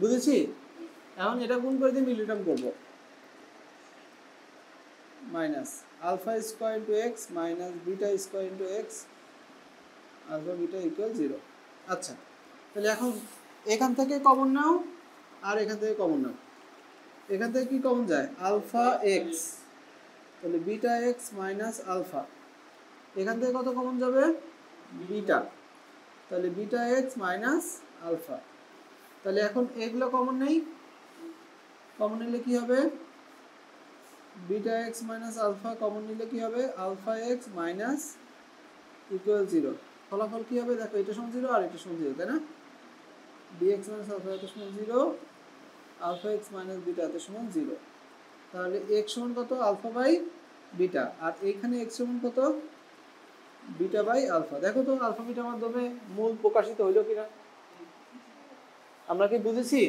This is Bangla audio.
বুঝেছি? এখন এটা গুণ করে দিয়ে মিডল টার্ম করবো, minus alpha square into x minus beta square into x alpha beta equal 0। আচ্ছা, তাহলে এখন এখান থেকে কমন নাও আর এখান থেকে কমন নাও। এখান থেকে কি কমন যায়? আলফা এক্স, তাহলে বিটা এক্স মাইনাস আলফা। এখান থেকে কত কমন যাবে? বিটা, তাহলে বিটা এক্স মাইনাস আলফা। তাহলে এখন এগুলো কমন নেই, কমন নিলে কি হবে? Beta x minus alpha common নিলে কি হবে? Alpha x minus equal 0। ফলাফল কি হবে দেখো, এটা সমান 0 আর এটা সমান 0, তাই না? ডিএক্স মাইনাস আলফা এত সমান 0, আলফা এক্স মাইনাস বিটা এত সমান 0। তাহলে এক্স সমান কত? আলফা বাই বিটা, আর এইখানে এক্স সমান কত? Beta by alpha. দেখো তো আলফা বিটার মাধ্যমে মূল প্রকাশিত হইল কিনা? আমরা কি বুঝেছি?